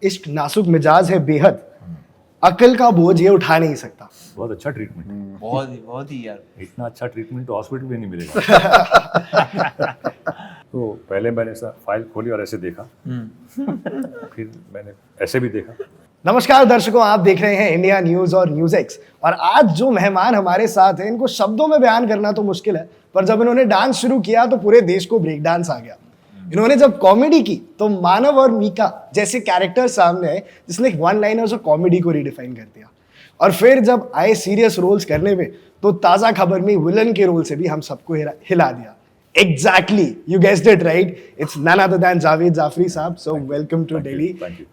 इश्क नाजुक मिजाज है बेहद, अकल का बोझ ये उठा नहीं सकता। बहुत अच्छा ट्रीटमेंट, बहुत ही यार, इतना अच्छा ट्रीटमेंट तो हॉस्पिटल में नहीं मिलेगा। तो पहले मैंने फाइल खोली और ऐसे देखा, फिर मैंने ऐसे भी देखा। नमस्कार दर्शकों, आप देख रहे हैं इंडिया न्यूज और न्यूज एक्स। और आज जो मेहमान हमारे साथ हैं, इनको शब्दों में बयान करना तो मुश्किल है, पर जब इन्होंने डांस शुरू किया तो पूरे देश को ब्रेक डांस आ गया। इन्होंने जब कॉमेडी की तो मानव और मीका जैसे कैरेक्टर सामने आए, जिसने वन लाइनर्स और कॉमेडी को रिडिफाइन कर दिया। और फिर जब आए सीरियस रोल्स करने में, तो ताजा खबर में विलन के रोल से भी हम सबको हिला दिया। Exactly, you guessed it right. It's none other than Javed Jafri साहब. So welcome to Delhi.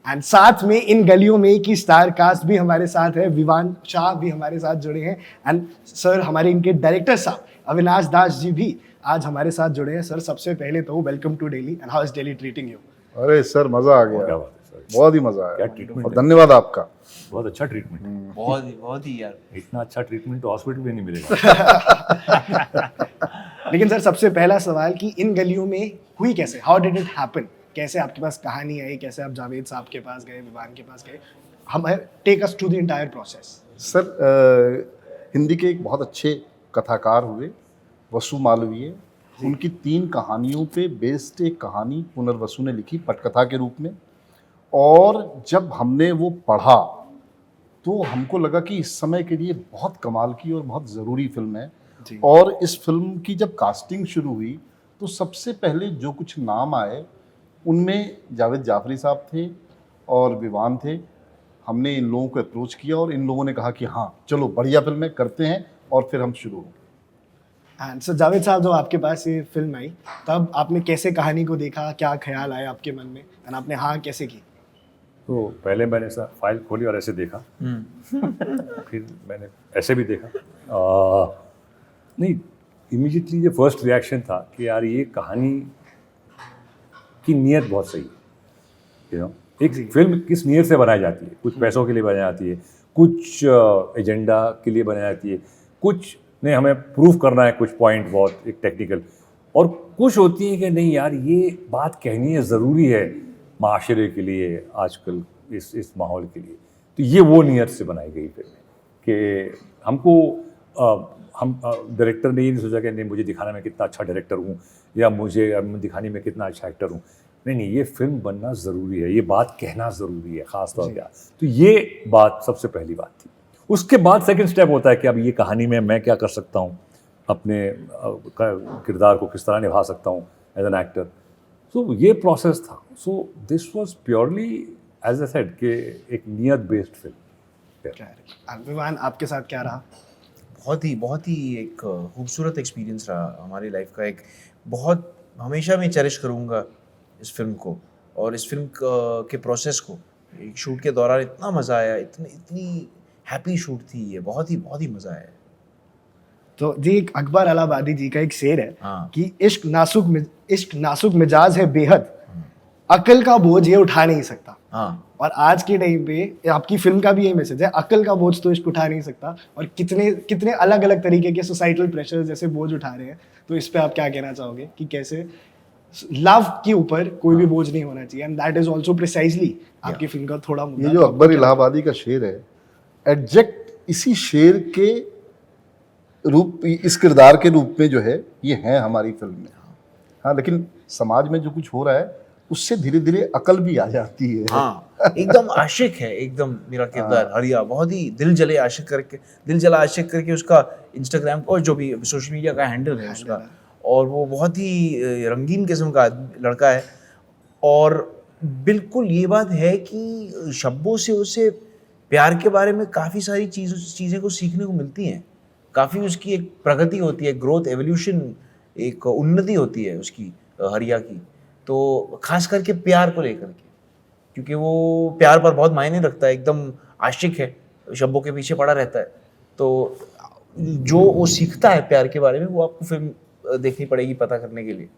And साथ में इन गलियों में की स्टार कास्ट भी हमारे साथ है, विवान शाह भी हमारे साथ जुड़े हैं, एंड सर हमारे इनके डायरेक्टर साहब अविनाश दास जी भी आज हमारे साथ जुड़े हैं। सर सबसे पहले तो welcome to Delhi, and how is Delhi treating you? अरे सर मजा आ गया, बहुत ही मजा आया। क्या ट्रीटमेंट और धन्यवाद आपका, बहुत अच्छा ट्रीटमेंट, बहुत ही यार, इतना अच्छा ट्रीटमेंट तो हॉस्पिटल में नहीं मिलेगा। लेकिन सर सबसे पहला सवाल कि इन गलियों में हुई कैसे? How did it happen? कैसे आपके पास कहानी आई? कैसे आप जावेद साहब के पास गए, विवान के पास गए? हम take us to the entire process. Sir Hindi के एक बहुत अच्छे कथाकार हुए वसु मालवीय, उनकी 3 कहानियों पे बेस्ड एक कहानी पुनर्वसु ने लिखी पटकथा के रूप में। और जब हमने वो पढ़ा तो हमको लगा कि इस समय के लिए बहुत कमाल की और बहुत ज़रूरी फिल्म है। और इस फिल्म की जब कास्टिंग शुरू हुई तो सबसे पहले जो कुछ नाम आए उनमें जावेद जाफरी साहब थे और विवान थे। हमने इन लोगों को अप्रोच किया और इन लोगों ने कहा कि हाँ चलो बढ़िया फिल्म करते हैं, और फिर हम शुरू हो गए। एंड सर जावेद साहब, जब आपके पास ये फिल्म आई तब आपने कैसे कहानी को देखा? क्या ख्याल आया आपके मन में, एंड आपने हाँ कैसे की? तो पहले मैंने फाइल खोली और ऐसे देखा, फिर मैंने ऐसे भी देखा। नहीं, इमीडिएटली जो फर्स्ट रिएक्शन था कि यार ये कहानी की नीयत बहुत सही है। एक फिल्म किस नीयत से बनाई जाती है? कुछ पैसों के लिए बनाई जाती है, कुछ एजेंडा के लिए बनाई जाती है, कुछ ने हमें प्रूफ करना है, कुछ पॉइंट बहुत एक टेक्निकल, और कुछ होती है कि नहीं यार ये बात कहनी है, ज़रूरी है माशरे के लिए, आजकल इस माहौल के लिए। तो ये वो नीयत से बनाई गई फिल्म कि हमको हम डायरेक्टर ने ये नहीं सोचा कि नहीं मुझे दिखाने में कितना अच्छा डायरेक्टर हूँ या मुझे दिखाने में कितना अच्छा एक्टर हूँ। नहीं, ये फिल्म बनना ज़रूरी है, ये बात कहना ज़रूरी है ख़ास तौर पर। तो ये बात सबसे पहली बात थी। उसके बाद सेकंड स्टेप होता है कि अब ये कहानी में मैं क्या कर सकता हूँ, अपने किरदार को किस तरह निभा सकता हूँ एज एन एक्टर। सो ये प्रोसेस था। So this was purely as I said कि एक नियत बेस्ड फिल्म। विवान, आपके साथ क्या रहा? बहुत ही एक खूबसूरत एक्सपीरियंस रहा हमारी लाइफ का। एक बहुत हमेशा मैं चेरिश करूँगा इस फिल्म को, और इस फिल्म के प्रोसेस को। एक शूट के दौरान इतना मज़ा आया, इतनी हैप्पी शूट थी ये, बहुत ही मज़ा आया। तो जी एक अकबर अलाहाबादी जी का एक शेर है कि इश्क नाजुक मिजाज है बेहद, अकल का बोझ ये उठा नहीं सकता। और आज के टाइम पे आपकी फिल्म का भी यही मैसेज है, अकल का बोझ तो इश्क उठा नहीं सकता। और कितने अलग अलग तरीके के सोसाइटल प्रेशर जैसे बोझ उठा रहे हैं। तो इस पे आप क्या कहना चाहोगे कि कैसे लव के ऊपर कोई भी बोझ नहीं होना चाहिए, and that is also precisely आपकी फिल्म का थोड़ा मुद्दा। ये जो अकबर इलाहाबादी का शेर है, एग्जैक्ट इसी शेर के रूप, इस किरदार के रूप में जो है ये है हमारी फिल्म में। हाँ, लेकिन समाज में जो कुछ हो रहा है उससे धीरे धीरे अकल भी आ जाती है। एकदम आशिक है, एकदम मेरा किरदार हरिया, बहुत ही दिल जला आशिक करके उसका इंस्टाग्राम और जो भी सोशल मीडिया का हैंडल है उसका, और वो बहुत ही रंगीन किस्म का लड़का है। और बिल्कुल ये बात है कि शब्दों से उसे प्यार के बारे में काफ़ी सारी चीज़ें को सीखने को मिलती हैं। काफ़ी उसकी एक प्रगति होती है, ग्रोथ, एवोल्यूशन, एक उन्नति होती है उसकी, हरिया की। तो खास करके प्यार को लेकर के, क्योंकि वो प्यार पर बहुत मायने रखता है, एकदम आशिक है, शब्दों के पीछे पड़ा रहता है। तो जो वो सीखता है प्यार के बारे में, वो आपको फिल्म देखनी पड़ेगी पता करने के लिए।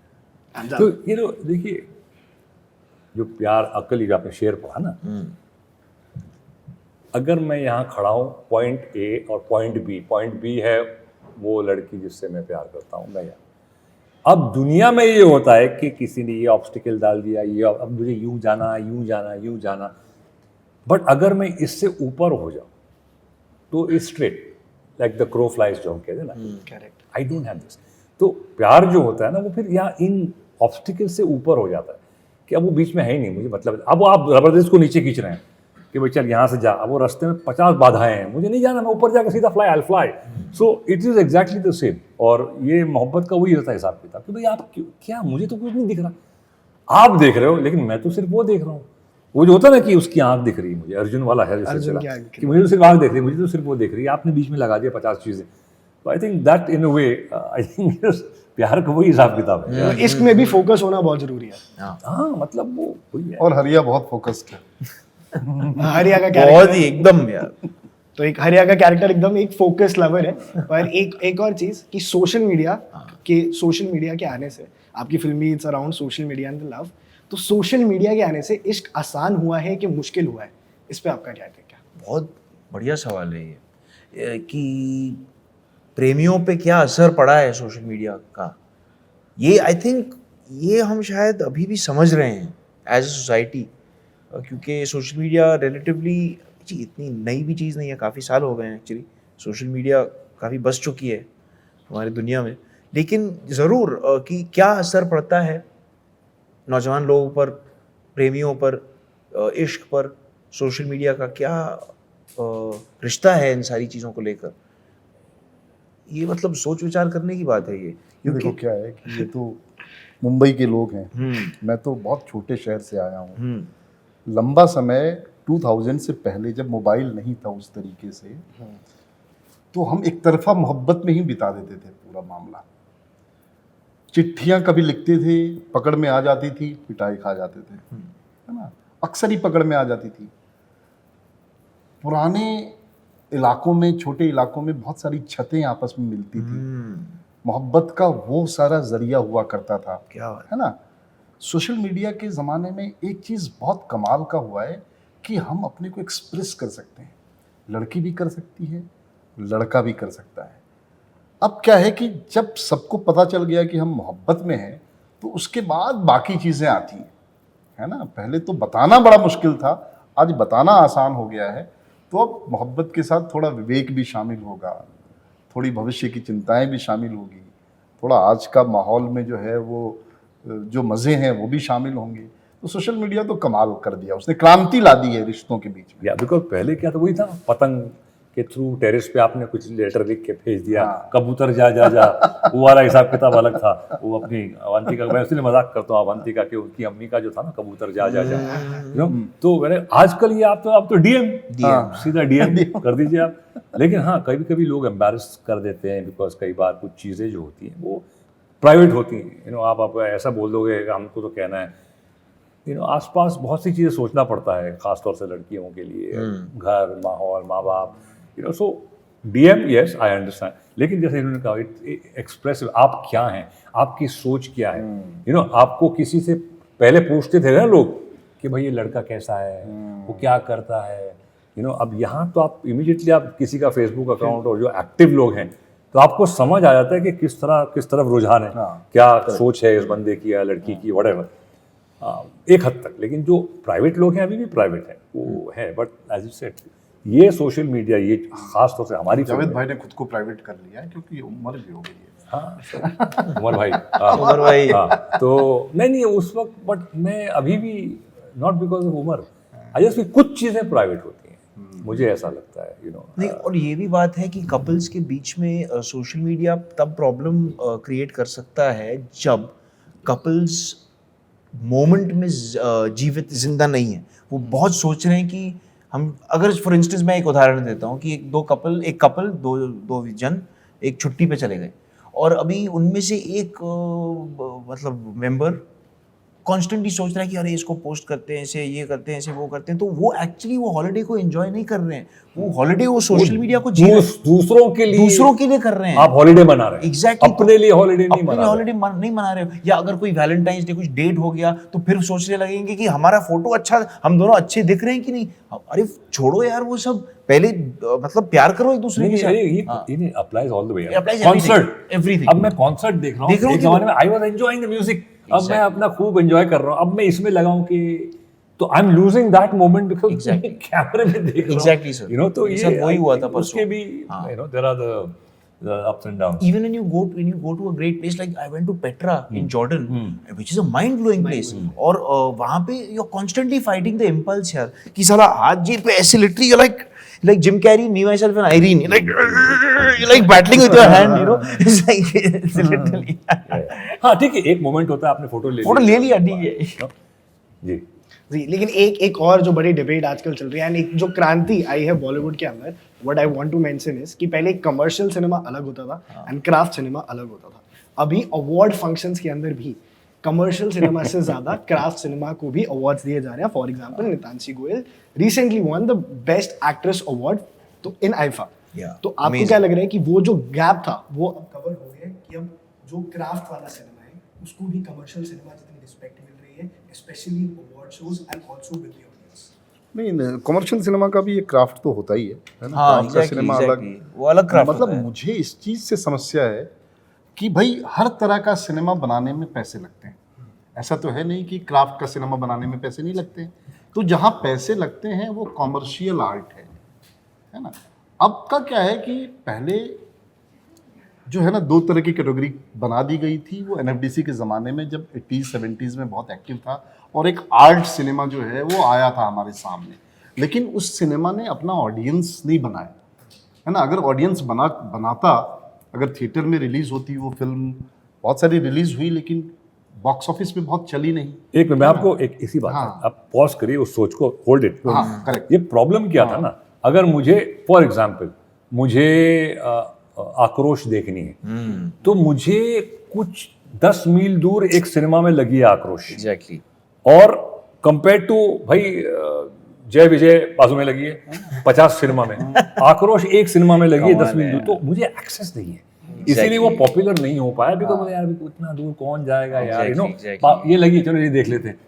तो ये देखिए, जो प्यार अकल, ये आपने शेर पढ़ा ना, अगर मैं यहाँ खड़ा हूँ पॉइंट ए और पॉइंट बी है वो लड़की जिससे मैं प्यार करता हूँ, मैं यहाँ। अब दुनिया में ये होता है कि किसी ने ये ऑब्स्टिकल डाल दिया, ये अब मुझे यूं जाना, बट अगर मैं इससे ऊपर हो जाऊँ तो is straight like the crow flies जो हम कहते हैं ना, correct. I don't have this. तो प्यार जो होता है ना वो फिर यहाँ इन ऑब्स्टिकल से ऊपर हो जाता है कि अब वो बीच में है ही नहीं, मुझे मतलब अब आप जबरदस्त को नीचे खींच रहे हैं कि भाई चल यहाँ से जा, अब वो रास्ते में 50 बाधाएं हैं, मुझे नहीं जाना, मैं ऊपर जाकर सीधा fly, I fly. So it is exactly the same. और ये मोहब्बत का वही होता है हिसाब किताब कि भाई आप क्या, मुझे तो कुछ नहीं दिख रहा, आप देख रहे हो लेकिन मैं तो सिर्फ वो देख रहा हूँ। वो जो होता है ना कि उसकी आंख दिख रही है, मुझे अर्जुन वाला है जो अर्जुन सिलसिला की आंख दिख कि मुझे तो सिर्फ आंख देख रही है, मुझे तो सिर्फ वो देख रही है, आपने बीच में लगा दिया 50 चीज़ें। तो I think that in a way I think प्यार का वही हिसाब किताब है। तो इश्क में भी फोकस होना बहुत जरूरी है। हाँ मतलब वो वही है। और हरिया बहुत फोकस्ड है। हरिया का बहुत कैरेक्टर, ही एकदम यार। तो एक हरिया का कैरेक्टर एकदम एक फोकस लवर है। पर एक और चीज कि सोशल मीडिया के आने से, आपकी फिल्मी it's around social media and the love, तो सोशल मीडिया के आने से इश्क आसान हुआ है कि मुश्किल हुआ है? इस पे आपका क्या टेक है? बहुत बढ़िया सवाल है ये कि प्रेमियों पे क्या असर पड़ा है सोशल मीडिया का। ये आई थिंक ये हम शायद अभी भी समझ रहे हैं एज ए सोसाइटी, क्योंकि सोशल मीडिया रिलेटिवली इतनी नई भी चीज़ नहीं है, काफ़ी साल हो गए हैं एक्चुअली, सोशल मीडिया काफ़ी बस चुकी है हमारी दुनिया में। लेकिन ज़रूर कि क्या असर पड़ता है नौजवान लोगों पर, प्रेमियों पर, इश्क पर, सोशल मीडिया का क्या रिश्ता है इन सारी चीज़ों को लेकर, ये मतलब सोच विचार करने की बात है ये। देखो क्या है कि ये तो मुंबई के लोग हैं, मैं तो बहुत छोटे शहर से आया हूँ। लंबा समय 2000 से पहले जब मोबाइल नहीं था उस तरीके से, तो हम एक तरफा मोहब्बत में ही बिता देते थे पूरा मामला। चिट्ठियां कभी लिखते थे, पकड़ में आ जाती थी, पिटाई खा जाते थे, है ना, अक्सर ही पकड़ में आ जाती थी। पुराने इलाकों में, छोटे इलाकों में बहुत सारी छतें आपस में मिलती थी, मोहब्बत का वो सारा जरिया हुआ करता था, क्या है ना। सोशल मीडिया के ज़माने में एक चीज़ बहुत कमाल का हुआ है कि हम अपने को एक्सप्रेस कर सकते हैं, लड़की भी कर सकती है, लड़का भी कर सकता है। अब क्या है कि जब सबको पता चल गया कि हम मोहब्बत में हैं, तो उसके बाद बाकी चीज़ें आती हैं, है ना। पहले तो बताना बड़ा मुश्किल था, आज बताना आसान हो गया है। तो अब मोहब्बत के साथ थोड़ा विवेक भी शामिल होगा, थोड़ी भविष्य की चिंताएं भी शामिल होगी, थोड़ा आज का माहौल में जो है वो जो मज़े हैं वो भी शामिल होंगे। तो सोशल मीडिया तो कमाल कर दिया, उसने क्रांति ला दी है रिश्तों के बीच में। या बिकॉज पहले क्या था, वही था, पतंग के थ्रू टेरेस पे आपने कुछ लेटर लिख के भेज दिया, कबूतर जा जा जा, वो वाला हिसाब किताब अलग था। वो अपनी अवंतिका, मैं उसने मजाक करता हूँ अवंतिका के, उनकी अम्मी का जो था ना, कबूतर जा जा जा, यू नो। तो मैंने आजकल ये आप तो डीएम सीधा डीएम कर दीजिए आप। लेकिन हाँ, कभी कभी लोग एम्बैरस कर देते हैं, बिकॉज कई बार कुछ चीज़ें जो होती हैं वो प्राइवेट होती हैं, यू नो। आप ऐसा बोल दोगे हमको तो कहना है, यू नो, आसपास बहुत सी चीज़ें सोचना पड़ता है, खासतौर से लड़कियों के लिए, घर, माहौल, माँ बाप, you know. So DM, yes I understand, लेकिन जैसे इन्होंने कहा, एक्सप्रेसिव, आप क्या हैं, आपकी सोच क्या है, यू नो। आपको किसी से पहले पूछते थे ना लोग कि भाई ये लड़का कैसा है, वो क्या करता है, यू नो। अब यहाँ तो आप इमीडिएटली आप किसी का फेसबुक अकाउंट और जो एक्टिव लोग हैं, तो आपको समझ आ जाता है कि किस तरफ रुझान है, क्या सोच है इस बंदे की या लड़की की, व्हाटएवर, एक हद तक। लेकिन जो प्राइवेट लोग हैं अभी भी प्राइवेट है, वो है। बट एज यू सेड, ये सोशल मीडिया, ये खास तौर से हमारी जावेद भाई ने खुद को प्राइवेट कर लिया है क्योंकि उम्र भी हो गई है। हाँ उमर भाई, उमर भाई, तो नहीं उस वक्त, बट मैं अभी भी, नॉट बिकॉज ऑफ उमर, आई जस्ट, कुछ चीज़ें प्राइवेट होती हैं, मुझे ऐसा लगता है, यू नो। नहीं, और ये भी बात है कि कपल्स के बीच में सोशल मीडिया तब प्रॉब्लम क्रिएट कर सकता है जब कपल्स मोमेंट में जीवित जिंदा नहीं है। वो बहुत सोच रहे हैं कि हम, अगर फॉर इंस्टेंस मैं एक उदाहरण देता हूँ कि एक कपल दो जन एक छुट्टी पे चले गए, और अभी उनमें से एक मतलब मेंबर कॉन्स्टेंटली सोच रहा है कि अरे इसको पोस्ट करते हैं, ऐसे ये करते हैं, ऐसे वो करते हैं, तो वो एक्चुअली वो हॉलिडे को एंजॉय नहीं कर रहे हैं, वो हॉलिडे वो सोशल मीडिया को दूसरों के लिए कर रहे हैं। आप हॉलिडे मना रहे हैं, एग्जैक्टली, अपने लिए हॉलिडे नहीं मना रहे हो। या अगर कोई वैलेंटाइंस डे कुछ डेट हो गया तो फिर सोचने लगेंगे कि हमारा फोटो अच्छा, हम दोनों अच्छे दिख रहे हैं कि नहीं। अरे छोड़ो यार वो सब, पहले मतलब प्यार करो एक दूसरे के साथ। ये applies all the way. Concert, everything. अब मैं कॉन्सर्ट देख रहा हूँ, एक जमाने में I was enjoying the music, अब मैं अपना खूब एंजॉय कर रहा हूँ। अब मैं इसमें लगा हूँ कि तो I am losing that moment because Exactly. कैमरे में देख रहा हूँ Exactly, sir. यू नो तो मेरे ये साथ वही हुआ था परसों। उसके भी you know there are the ups and downs Even when you go to a great place like I went to Petra in Jordan, which is a mind blowing place, और वहाँ पे you're constantly fighting the impulse यार कि साला हाथ जीत पे ऐसे literally you're like Jim Carrey, me myself and Irene, you're like battling with your hand, you know, it's literally हाँ ठीक है एक मोमेंट होता है आपने फोटो ले लिया ठीक है। जी जी लेकिन एक और जो बड़ी डिबेट आजकल चल रही है एंड एक जो क्रांति आई है बॉलीवुड के अंदर, what I want to mention is कि पहले कमर्शियल सिनेमा अलग होता था एंड क्राफ्ट सिनेमा अलग होता था। अभी अवार्ड फंक्शंस के अंदर भी कमर्शियल सिनेमा से ज्यादा क्राफ्ट सिनेमा को भी अवार्ड्स दिए जा रहे हैं। For example Nitanshi Goyal recently one the best actress award तो इन आईफा। Yeah, तो आपको amazing. क्या लग रहा है कि वो जो गैप था वो अब कवर हो गया कि अब जो क्राफ्ट वाला सिनेमा है उसको भी कमर्शियल सिनेमा जितनी रिस्पेक्ट मिल रही है specially in award shows and also with the audience? नहीं कमर्शियल सिनेमा का भी एक क्राफ्ट तो होता ही है ना। हाँ, क्राफ्ट का exactly, सिनेमा exactly. वो अलग craft मतलब होता है। मुझे इस चीज़ से समस्या है कि भाई हर तरह का सिनेमा बनाने में पैसे लगते हैं। ऐसा तो है नहीं कि क्राफ्ट का सिनेमा बनाने में पैसे नहीं लगते हैं। तो जहाँ पैसे लगते हैं वो कॉमर्शियल आर्ट है ना। अब का क्या है कि पहले जो है ना दो तरह की कैटेगरी बना दी गई थी। वो एनएफडीसी के ज़माने में जब 80s 70s में बहुत एक्टिव था और एक आर्ट सिनेमा जो है वो आया था हमारे सामने, लेकिन उस सिनेमा ने अपना ऑडियंस नहीं बनाया है ना। अगर ऑडियंस बनाता, अगर थिएटर में रिलीज़ होती वो फिल्म, बहुत सारी रिलीज़ हुई लेकिन बॉक्स ऑफिस में बहुत चली नहीं। एक मैं आपको एक इसी बात हाँ। है, आप पॉज करिए उस सोच को, होल्ड इट। हाँ, correct। ये प्रॉब्लम क्या था ना, अगर मुझे फॉर एग्जांपल मुझे आक्रोश देखनी है तो मुझे कुछ 10 मील दूर एक सिनेमा में लगी है आक्रोश, Exactly. और कंपेयर टू भाई जय विजय बाजू में लगी है 50 सिनेमा में, आक्रोश एक सिनेमा में लगी है 10 मील दूर, तो मुझे एक्सेस नहीं है, इसीलिए वो पॉपुलर नहीं हो पाया। बिकॉज मुझे यार इतना दूर कौन जाएगा यार, यू नो Exactly. ये लगी चलो ये देख लेते हैं।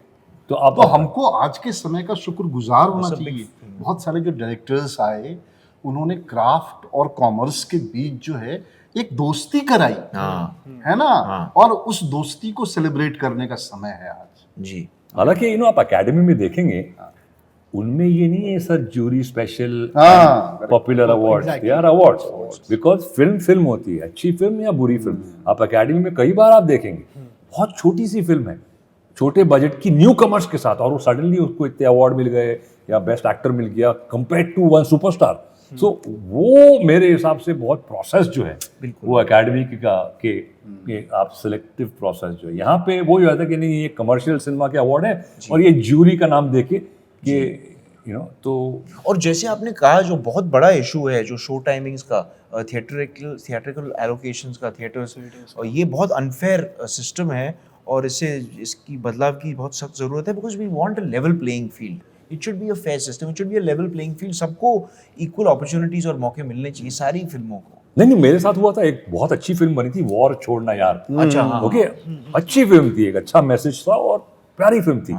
तो आप तो हमको आज के समय का शुक्रगुजार होना चाहिए। बहुत सारे जो डायरेक्टर्स आए उन्होंने क्राफ्ट और कॉमर्स के बीच जो है एक दोस्ती कराई, है ना। और उस दोस्ती को सेलिब्रेट करने का समय है आज। जी हालांकि यू नो आप एकेडमी में देखेंगे उनमें ये नहीं है sir jury special popular awards, they are awards because film होती है, अच्छी फिल्म या बुरी फिल्म। आप एकेडमी में कई बार आप देखेंगे बहुत छोटी सी फिल्म है छोटे बजट की न्यू कमर्स के साथ, और वो सडनली उसको इतने अवार्ड मिल गए या बेस्ट एक्टर मिल गया कंपेयर टू वन सुपरस्टार। सो वो मेरे हिसाब से बहुत प्रोसेस जो है वो एकेडमी के आप सिलेक्टिव प्रोसेस जो है यहाँ पे वो जो है कि नहीं ये कमर्शियल सिनेमा के अवार्ड है और ये ज्यूरी का नाम देके कि यू नो। तो और जैसे आपने कहा जो बहुत बड़ा इशू है जो शो टाइमिंग्स का, थिएट्रिकल एलोकेशंस का, थिएटर्स, और ये बहुत अनफेयर सिस्टम है और इसकी बदलाव की बहुत सख्त ज़रूरत है। Because we want a level playing field, it should be a fair system, it should be a level playing field, सबको इक्वल अपॉर्चुनिटीज और मौके मिलने चाहिए सारी फिल्मों को। नहीं मेरे साथ हुआ था, एक बहुत अच्छी फिल्म बनी थी वॉर छोड़ना यार। अच्छा, हाँ, ओके अच्छी फिल्म थी, एक अच्छा मैसेज था और प्यारी फिल्म थी।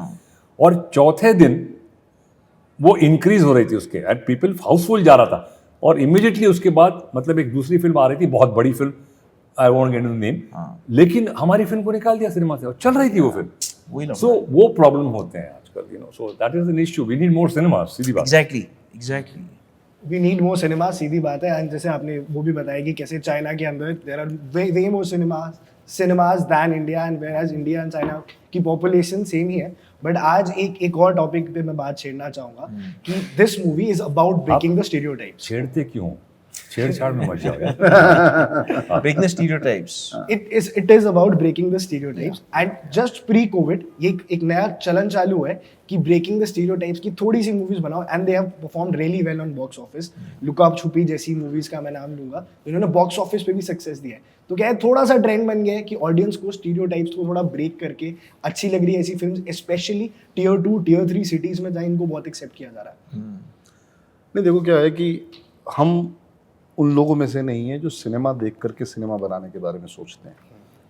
और चौथे दिन वो इंक्रीज हो रही थी उसके एंड पीपल हाउसफुल जा रहा था, और इमीडिएटली उसके बाद मतलब एक दूसरी फिल्म आ रही थी बहुत बड़ी film, I won't get the name, लेकिन हमारी फिल्म को निकाल दिया सिनेमा से और चल रही थी वो फिल्म। सो वो प्रॉब्लम होते हैं आजकल, you know. So that is an issue, we need more cinema, सीधी बात। Exactly we need more cinema, सीधी बात है। एंड जैसे आपने वो भी बताया कि कैसे चाइना के अंदर there are way more cinemas than India, and where as India and China की पॉपुलेशन सेम ही है। बट आज एक और टॉपिक पे मैं बात छेड़ना चाहूंगा कि this movie is about breaking the stereotypes. छेड़ते क्यों, छेड़छाड़ में मच जाओ यार। Breaking the stereotypes, it is about breaking the stereotypes, and just pre covid ये एक नया चलन चालू है कि breaking the stereotypes की थोड़ी सी मूवीज बनाओ, and they have performed really well on box office। लुका छुपी जैसी मूवीज का मैं नाम लूंगा, इन्होंने बॉक्स ऑफिस पे भी सक्सेस दिया है। तो क्या है, थोड़ा सा ट्रेंड बन गया है कि ऑडियंस को स्टीरियोटाइप्स को थोड़ा ब्रेक करके अच्छी लग रही है ऐसी film, specially Tier 2 Tier 3 cities में जहाँ इनको बहुत एक्सेप्ट किया जा रहा है। नहीं देखो क्या है कि हम उन लोगों में से नहीं है जो सिनेमा देख करके सिनेमा बनाने के बारे में सोचते हैं।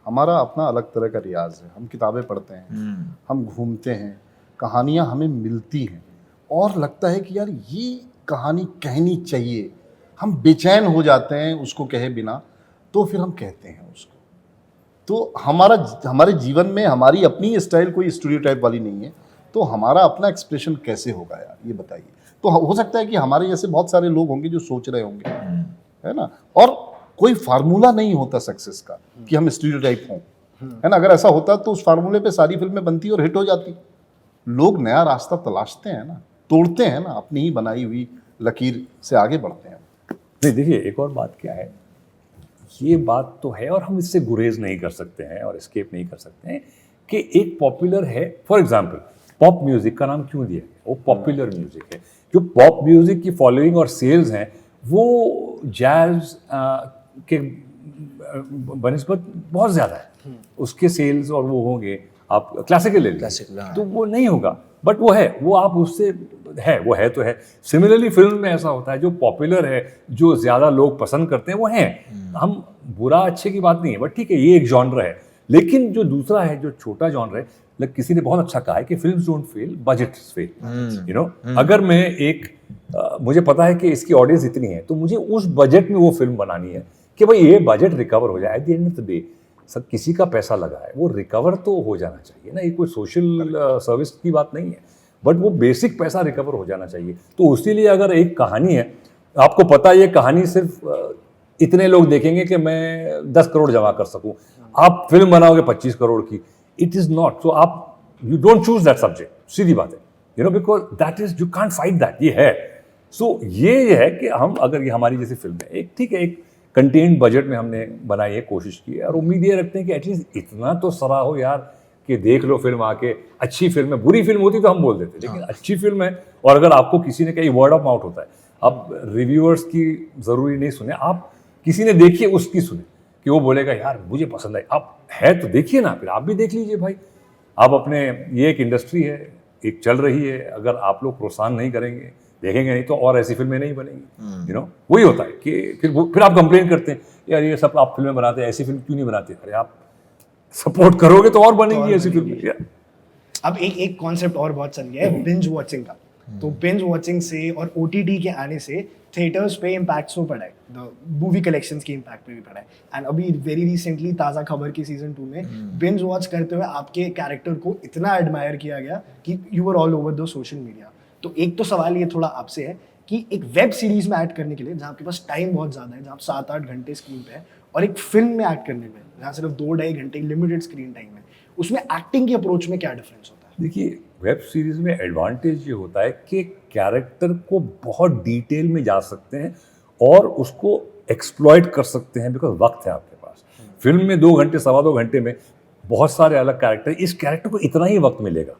हमारा अपना अलग तरह का रियाज है, हम किताबें पढ़ते हैं, हम घूमते हैं, कहानियाँ हमें मिलती हैं और लगता है कि यार ये कहानी कहनी चाहिए, हम बेचैन हो जाते हैं उसको कहे बिना, तो फिर हम कहते हैं उसको। तो हमारे जीवन में हमारी अपनी स्टाइल कोई स्टीरियोटाइप वाली नहीं है, तो हमारा अपना एक्सप्रेशन कैसे होगा यार, ये बताइए। तो हो सकता है कि हमारे जैसे बहुत सारे लोग होंगे जो सोच रहे होंगे, है ना। और कोई फार्मूला नहीं होता सक्सेस का कि हम स्टीरियोटाइप हों, है ना। अगर ऐसा होता तो उस फार्मूले पे सारी फिल्में बनती और हिट हो जाती। लोग नया रास्ता तलाशते हैं ना, तोड़ते हैं ना, अपनी ही बनाई हुई लकीर से आगे बढ़ते हैं। नहीं देखिए, एक और बात क्या है, ये बात तो है और हम इससे गुरेज नहीं कर सकते हैं और एस्केप नहीं कर सकते हैं कि एक पॉपुलर है, फॉर एग्जांपल पॉप म्यूजिक का नाम क्यों दिया गया, वो पॉपुलर म्यूजिक है। जो पॉप म्यूजिक की फॉलोइंग और सेल्स हैं वो जैज के बनिस्बत बहुत ज़्यादा है, उसके सेल्स और वो होंगे। आप क्लासिकल ले लीजिए तो वो नहीं होगा, बट वो है, वो आप उससे है, वो है तो है। सिमिलरली फिल्म में ऐसा होता है, जो पॉपुलर है, जो ज़्यादा लोग पसंद करते हैं वो हैं। हम बुरा अच्छे की बात नहीं है, बट ठीक है, ये एक जॉनर है। लेकिन जो दूसरा है, जो छोटा जॉनर है, किसी ने बहुत अच्छा कहा है कि films don't fail, budgets fail. You know, अगर मैं एक मुझे पता है कि इसकी ऑडियंस इतनी है, तो मुझे उस बजट में वो फिल्म बनानी है कि भाई ये बजट रिकवर हो जाए। At the end of the day सब किसी का पैसा लगा है, वो रिकवर तो हो जाना चाहिए ना। ये कोई सोशल सर्विस की बात नहीं है, बट वो बेसिक पैसा रिकवर हो जाना चाहिए। तो उसी लिए अगर एक कहानी है, आपको पता है ये कहानी सिर्फ इतने लोग देखेंगे कि मैं 10 करोड़ जमा कर सकूं, आप फिल्म बनाओगे 25 करोड़ की, इट इज़ नॉट। सो आप you don't choose that subject, सीधी बात है, you know, because that is, you can't fight that, ये है। सो ये है कि हम, अगर ये हमारी जैसी फिल्म है, एक ठीक है, एक कंटेन्ड बजट में हमने बनाई है, कोशिश की है, और उम्मीद ये रखते हैं कि एटलीस्ट इतना तो सराहो यार कि देख लो फिल्म आके। अच्छी फिल्म है, बुरी फिल्म होती तो हम बोल देते, लेकिन अच्छी फिल्म है। और अगर आपको किसी ने कही, वर्ड ऑफ माउथ होता है, आप रिव्यूअर्स की ज़रूरी नहीं सुने, आप किसी ने देखी है उसकी सुने कि वो बोलेगा यार मुझे पसंद आई। आप है तो देखिए ना, फिर आप भी देख लीजिए भाई। आप अपने, ये एक इंडस्ट्री है, एक चल रही है, अगर आप लोग प्रोत्साहन नहीं करेंगे, देखेंगे नहीं, तो और ऐसी फिल्में नहीं बनेंगी। यू नो, वही होता है कि फिर आप कंप्लेन करते हैं यार ये सब आप फिल्में बनाते हैं, ऐसी फिल्म क्यों नहीं बनाते। अरे आप सपोर्ट करोगे तो और बनेंगी ऐसी फिल्में। अब एक कॉन्सेप्ट और बहुत चल गया है, बिंज वॉचिंग का। तो बिंज वॉचिंग से और ओटीटी के आने से थिएटर्स पे इम्पैक्ट तो पड़ा है, द मूवी कलेक्शंस की इम्पैक्ट पे भी पड़ा है। एंड अभी वेरी रिसेंटली ताज़ा खबर की सीजन 2 में बिंज वॉच करते हुए आपके कैरेक्टर को इतना एडमायर किया गया कि you were all over the social media. तो एक तो सवाल ये थोड़ा आपसे है कि एक वेब सीरीज में ऐड करने के लिए, जहाँ आपके पास टाइम बहुत ज़्यादा है, जहाँ आप 7-8 घंटे स्क्रीन पे है, और एक फिल्म में ऐड करने में जहाँ सिर्फ 2-2.5 घंटे लिमिटेड स्क्रीन टाइम है, उसमें एक्टिंग की अप्रोच में क्या डिफरेंस होता है? देखिए, वेब सीरीज में एडवांटेज ये होता है कि कैरेक्टर को बहुत डिटेल में जा सकते हैं और उसको एक्सप्लॉइट कर सकते हैं, बिकॉज वक्त है आपके पास। फिल्म में 2 घंटे, 2.25 घंटे में बहुत सारे अलग कैरेक्टर, इस कैरेक्टर को इतना ही वक्त मिलेगा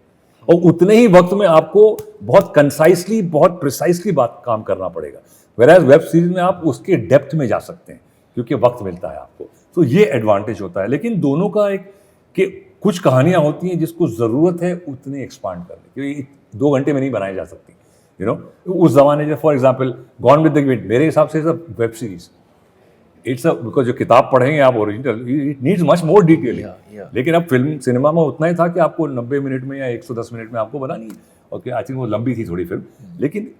और उतने ही वक्त में आपको बहुत कंसाइसली, बहुत प्रिसाइसली बात काम करना पड़ेगा। वेराज वेब सीरीज में आप उसके डेप्थ में जा सकते हैं क्योंकि वक्त मिलता है आपको। तो ये एडवांटेज होता है। लेकिन दोनों का एक कि कुछ कहानियां होती हैं जिसको ज़रूरत है उतने एक्सपांड करने, क्योंकि 2 घंटे में नहीं बनाई जा सकती। यू नो, उस जमाने में for example gone with the wind मेरे हिसाब से web series, it's a, because जो किताब पढ़ेंगे आप original, it needs much more detailing. लेकिन अब फिल्म सिनेमा में उतना ही था कि आपको 90 मिनट में या 110 मिनट में आपको बनानी है। ओके, आई थिंक वो लंबी थी थोड़ी फिल्म, लेकिन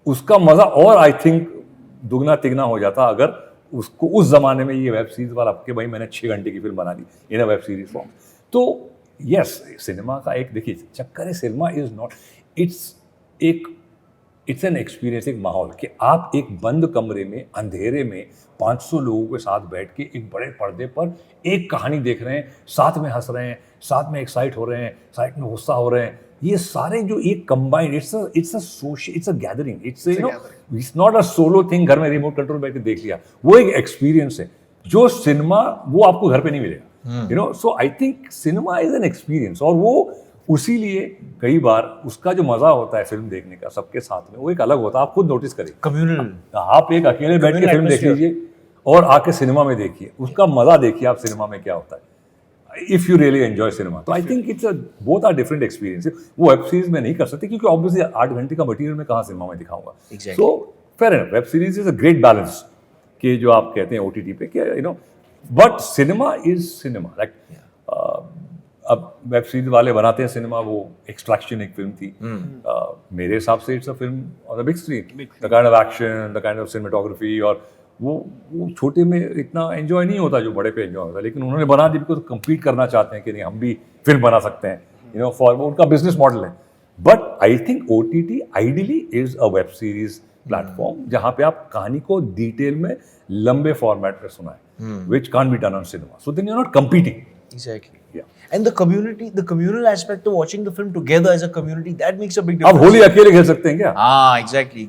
उसका मज़ा और आई थिंक दुगना तिगना हो जाता अगर उसको उस जमाने में ये वेब सीरीज वाला कि भाई मैंने 6 घंटे की फिल्म बना दी इन अ वेब सीरीज फॉर्म। तो यस, सिनेमा का एक देखिए चक्कर है, cinema is not, it's an experience, एक माहौल कि आप एक बंद कमरे में अंधेरे में 500 लोगों के साथ बैठ के एक बड़े पर्दे पर एक कहानी देख रहे हैं, साथ में हंस रहे हैं, साथ में एक्साइट हो रहे हैं, साथ में गुस्सा हो रहे हैं। ये सारे जो एक combined, it's a gathering, it's not a solo thing, घर में रिमोट कंट्रोल बैठ के देख लिया। वो एक एक्सपीरियंस है जो सिनेमा वो आपको घर पे नहीं मिलेगा। You know, so I think cinema is an experience, और वो उसी लिए कई बार उसका जो मजा होता है फिल्म देखने का सबके साथ में, वो एक अलग होता है। आप खुद नोटिस करिए, कम्युनल, आप एक अकेले बैठ के फिल्म देख लीजिए और आके सिनेमा में देखिए, उसका मजा देखिए आप सिनेमा में क्या होता है, if you really enjoy cinema. तो I think it's both are different experience. वो वेब सीरीज में नहीं कर सकते क्योंकि ऑब्वियसली 8 घंटे का मटीरियल में कहाँ सिनेमा में दिखाऊंगा। So fair enough, web series is a great balance कि जो आप कहते हैं ओटीटी पे, you know, but cinema is cinema. Like अब वेब सीरीज वाले बनाते हैं सिनेमा, वो एक्सट्रैक्शन एक फिल्म थी, मेरे हिसाब से it's a film on the big screen, the kind of action, the kind of cinematography, और वो छोटे में इतना एंजॉय नहीं होता जो बड़े पे एंजॉय होता है। लेकिन उन्होंने बना दी बिकॉज कम्पीट करना चाहते हैं कि नहीं हम भी फिल्म बना सकते हैं, यू नो फॉर उनका बिजनेस मॉडल है. But I think OTT ideally is a web series platform जहां पे आप कहानी को डिटेल में लंबे फॉर्मेट में सुनाएं, which can't be done on cinema. So then you are not competing. Exactly. Yeah. And the communal aspect of watching the film together as a community, that makes a big आप difference. Holi अकेले खेल सकते हैं क्या? हाँ, exactly.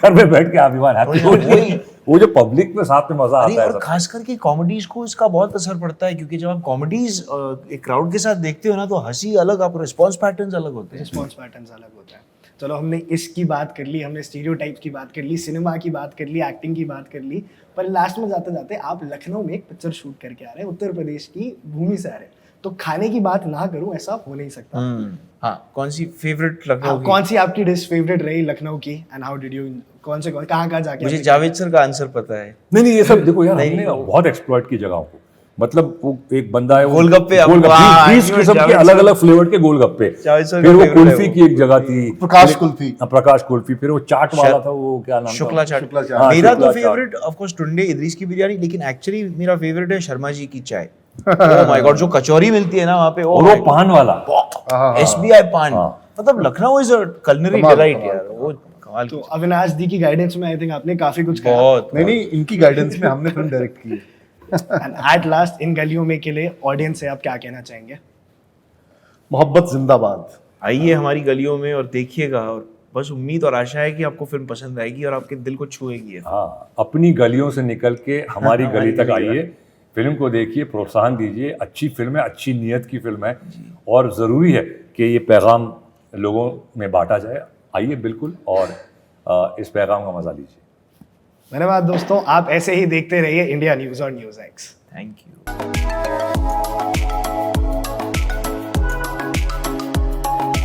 घर में बैठ के आप इवन हैप्पी वही। वो जो पब्लिक में साथ में मजा अरे आता है और सब. खास करके कॉमेडीज को इसका बहुत असर पड़ता है, क्योंकि जब आप कॉमेडीज एक क्राउड के साथ देखते हो ना, तो हंसी अलग, आपको रिस्पॉन्स पैटर्न्स अलग होते हैं. रिस्पॉन्स पैटर्न्स अलग होता है. चलो हमने इसकी बात कर ली, हमने स्टीरियोटाइप्स की बात कर ली, सिनेमा की बात कर ली, एक्टिंग की बात कर ली, पर लास्ट में जाते जाते आप लखनऊ में एक पिक्चर शूट करके आ रहे हैं, उत्तर प्रदेश की भूमि से आ रहे हैं, तो खाने की बात ना करूं ऐसा हो नहीं सकता. हाँ, कौन सी फेवरेट लखनऊ की? कौन सी आपकी डिश फेवरेट रही लखनऊ की, एंड हाउ डिड यू, कहाँ जाके? मुझे जावेद सर का आंसर पता है. नहीं ये सब देखो यार, हमने बहुत एक्सप्लॉइट की जगहों को. मतलब वो एक बंदा है, गोलगप्पे, 20 किस्म के अलग अलग फ्लेवर के गोलगप्पे. जावेद सर फिर का वो favorite कुल्फी है वो. की एक जगह थी, प्रकाश कुल्फी. प्रकाश कुल्फी. फिर वो चाट वाला था, वो क्या नाम था? शुक्ला चाट. शुक्ला चाट. हाँ, मेरा शुक्ला तो चाट. Favourite of course Tunday Idris की बिरयानी, लेकिन एक्चुअली मेरा फेवरेट है शर्मा जी की चाय. ओह माय गॉड, जो कचौरी मिलती है ना वहाँ पे, और वो पान वाला. SBI पान. हाँ. मतलब Lucknow is a culinary delight यार, वो कमाल तो की. अविनाश दी की गाइडेंस में आई थिंक आपने काफी कुछ कहा. बहुत. नहीं इनकी गाइडेंस में हमने फिल्म डायरेक्ट की है. एंड एट लास्ट इन गलियों में के लिए ऑडियंस से आप क्या कहना चाहेंगे? मोहब्बत जिंदाबाद. आइए हमारी गलियों में और देखिएगा, और बस उम्मीद और आशा है कि आपको फिल्म पसंद आएगी और आपके दिल को छुएगी. हाँ, अपनी गलियों से निकल के हमारी गली तक आइए, फिल्म को देखिए, प्रोत्साहन दीजिए. अच्छी फिल्म है, अच्छी नीयत की फिल्म है, और ज़रूरी है कि ये पैगाम लोगों में बांटा जाए. आइए बिल्कुल, और इस पैगाम का मजा लीजिए. धन्यवाद दोस्तों, आप ऐसे ही देखते रहिए इंडिया न्यूज़ और न्यूज़ एक्स. Thank you.